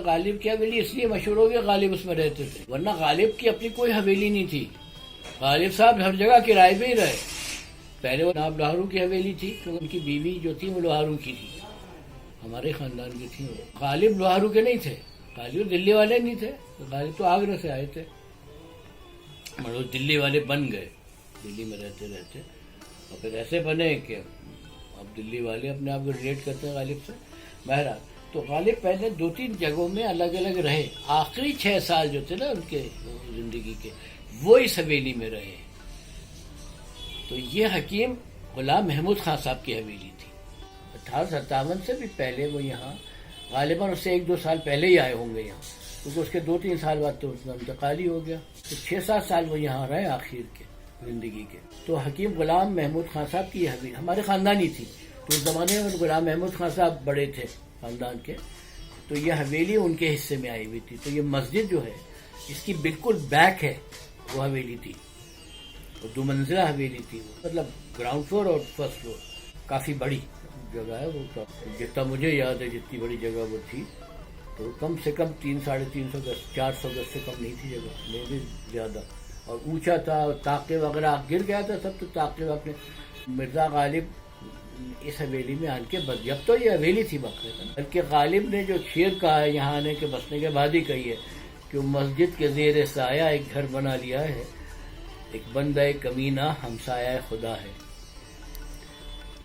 غالب کی حویلی اس لیے مشہور ہو گیا غالب اس میں رہتے تھے، ورنہ غالب کی اپنی کوئی حویلی نہیں تھی. غالب صاحب ہر جگہ کرائے پہ ہی رہے. پہلے وہ ناب لوہارو کی حویلی تھی کیونکہ ان کی بیوی جو تھی وہ لوہارو کی تھی، ہمارے خاندان کی تھی. وہ غالب لوہارو کے نہیں تھے، غالب دلی والے نہیں تھے، غالب تو آگرہ سے آئے تھے، مگر وہ دلی والے بن گئے، دلی میں رہتے رہتے اور پھر ایسے بنے کہ اب دلی والے اپنے آپ کو ریلیٹ کرتے ہیں غالب سے. بہرحال تو غالب پہلے 2-3 جگہوں میں الگ الگ رہے. آخری 6 سال جو تھے نا ان کے زندگی کے، وہ اس حویلی میں رہے. تو یہ حکیم غلام محمود خان صاحب کی حویلی تھی. 1857 سے بھی پہلے وہ یہاں غالباً اس سے 1-2 سال پہلے ہی آئے ہوں گے یہاں، کیونکہ اس کے 2-3 سال بعد تو اس کا انتقال ہی ہو گیا. تو 6-7 سال وہ یہاں رہے آخر کے زندگی کے. تو حکیم غلام محمود خان صاحب کی یہ حویلی ہمارے خاندانی تھی. تو اس زمانے میں غلام محمود خان صاحب بڑے تھے خاندان کے، تو یہ حویلی ان کے حصے میں آئی ہوئی تھی. تو یہ مسجد جو ہے اس کی بالکل بیک ہے وہ حویلی تھی، 2 منزلہ حویلی تھی. مطلب گراؤنڈ فلور اور فرسٹ فلور، کافی بڑی جگہ ہے وہ. جتنا مجھے یاد ہے جتنی بڑی جگہ وہ تھی، تو کم سے کم 300-350 گز، 400 گز سے کم نہیں تھی جگہ، نہیں بھی زیادہ. اور اونچا تھا، طاقے وغیرہ گر گیا تھا سب. تو طاقے اپنے مرزا غالب اس حویلی میں آن کے بس، جب تو یہ حویلی تھی باقاعدہ، بلکہ غالب نے جو شعر کہا ہے یہاں آنے کے بسنے کے بعد ہی کہی ہے کہ مسجد کے زیر سایہ ایک گھر بنا لیا ہے، ایک بندہ کمینہ ہمسایہ خدا ہے.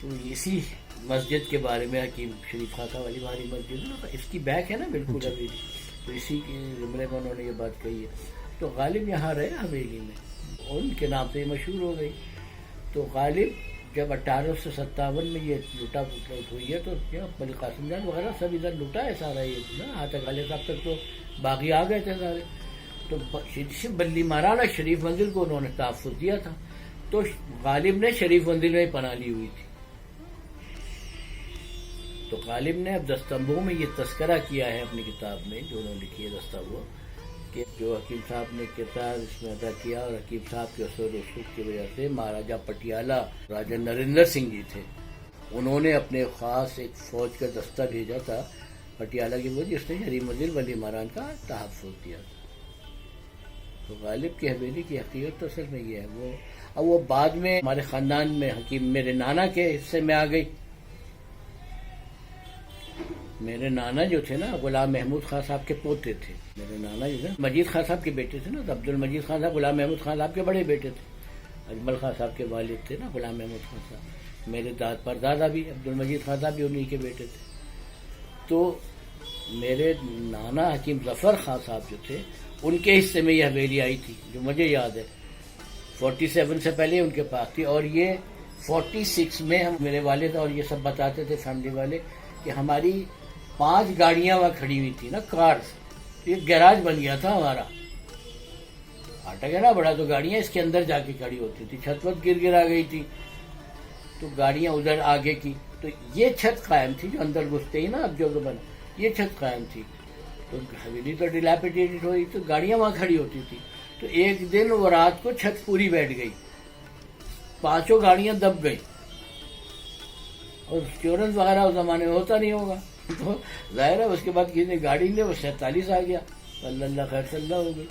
تو اسی مسجد کے بارے میں حکیم شریف خان صاحب والی ہماری مسجد نا، اس کی بیک ہے نا بالکل حویلی، تو اسی کے زمرے میں انہوں نے یہ بات کہی ہے. تو غالب یہاں رہے حویلی میں، اور ان کے نام سے یہ مشہور ہو گئی. تو غالب جب 1857 میں یہ لوٹا ہوئی ہے، تو ملک قاسم جان وغیرہ سب ادھر لوٹا ہے سارا یہ نا، یہاں تک غالب صاحب تک تو باغی آ گئے تھے سارے. تو بلی مہارانا شریف منزل کو انہوں نے تحفظ دیا تھا، تو غالب نے شریف منزل میں پناہ لی ہوئی تھی. تو غالب نے اب دستمبوں میں یہ تذکرہ کیا ہے اپنی کتاب میں جو انہوں نے لکھی ہے دستمبوں، کہ جو حکیم صاحب نے کردار اس میں ادا کیا، اور حکیم صاحب کے اثر و رسوخ کی وجہ سے مہاراجہ پٹیالہ راجا نریندر سنگھ جی تھے، انہوں نے اپنے خاص ایک فوج کا دستہ بھیجا تھا پٹیالہ کی، وہ جس نے شریف منزل ولی مہران کا تحفظ دیا تھا. تو غالب کی حویلی کی حقیقت تو اصل میں یہ ہے. وہ بعد میں ہمارے خاندان میں حکیم میرے نانا کے حصے میں آ گئی. میرے نانا جو تھے نا غلام محمود خان صاحب کے پوتے تھے. میرے نانا جو تھے مجید خان صاحب کے بیٹے تھے نا، تو عبد المجید خان صاحب غلام محمود خان صاحب کے بڑے بیٹے تھے. اجمل خان صاحب کے والد تھے نا غلام محمود خان صاحب. میرے پردادا بھی عبد المجید خان صاحب بھی انہی کے بیٹے تھے. تو میرے نانا حکیم ظفر خان صاحب جو تھے ان کے حصے میں یہ حویلی آئی تھی، جو مجھے یاد ہے 47 سے پہلے ان کے پاس تھی. اور یہ 46 میں ہم میرے والد اور یہ سب بتاتے تھے فیملی والے کہ ہماری 5 گاڑیاں وہاں کھڑی ہوئی تھی نا، کارز. ایک گیراج بن گیا تھا ہمارا، پھاٹک ہے نا بڑا، تو گاڑیاں اس کے اندر جا کے کھڑی ہوتی تھی. چھت وت گر آ گئی تھی تو گاڑیاں ادھر آگے کی. تو یہ چھت قائم تھی جو اندر گھستے ہی نا اب جو بنا، یہ چھت قائم تھی. تو حویلی تو ڈیلیپیٹیڈ ہوئی، تو گاڑیاں وہاں کھڑی ہوتی تھی. تو ایک دن وہ رات کو چھت پوری بیٹھ گئی، 5 گاڑیاں دب گئی. اور انشورنس وغیرہ اس زمانے میں ہوتا نہیں ہوگا، تو ظاہر ہے اس کے بعد کسی نے گاڑی لے، وہ 47 آ گیا، اللہ خیر صلی اللہ ہو گئی.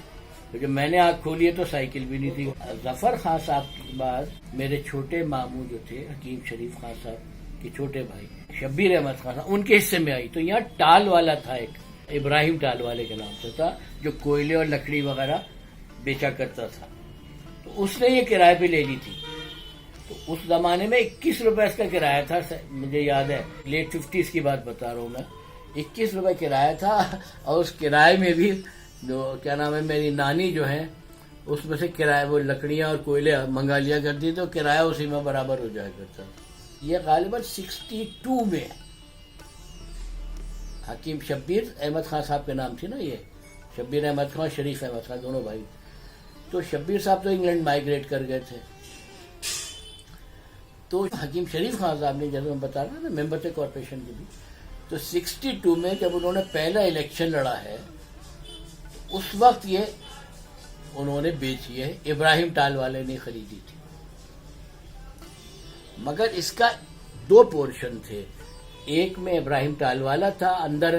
تو جب میں نے آنکھ کھولی ہے تو سائیکل بھی نہیں تھی. ظفر خان صاحب کے بعد میرے چھوٹے ماموں جو تھے حکیم شریف خان صاحب کے چھوٹے بھائی شبیر احمد خان صاحب، ان کے حصے میں آئی. تو یہاں ٹال والا تھا، ایک ابراہیم ٹال والے کے نام سے تھا، جو کوئلے اور لکڑی وغیرہ بیچا کرتا تھا. تو اس نے یہ کرائے پہ لے لی تھی. تو اس زمانے میں 21 روپے اس کا کرایہ تھا، مجھے یاد ہے، لیٹ 50s کی بات بتا رہا ہوں میں. 21 روپے کرایہ تھا. اور اس کرائے میں بھی جو کیا نام ہے میری نانی جو ہے اس میں سے کرایہ وہ لکڑیاں اور کوئلے منگا لیا کرتی، تو کرایہ اسی میں برابر ہو جایا کرتا. یہ غالباً 62 میں حکیم شبیر احمد خان صاحب کے نام تھی نا، یہ شبیر احمد خان شریف احمد خان دونوں بھائی. تو شبیر صاحب تو انگلینڈ مائیگریٹ کر گئے تھے. تو حکیم شریف خان صاحب نے جیسے میں بتا رہا تھا ممبر تھے کارپوریشن کے بھی. تو 62 میں جب انہوں نے پہلا الیکشن لڑا ہے اس وقت یہ انہوں نے بیچی ہے، ابراہیم ٹال والے نے خریدی تھی. مگر اس کا 2 پورشن تھے. ایک میں ابراہیم ٹال والا تھا اندر،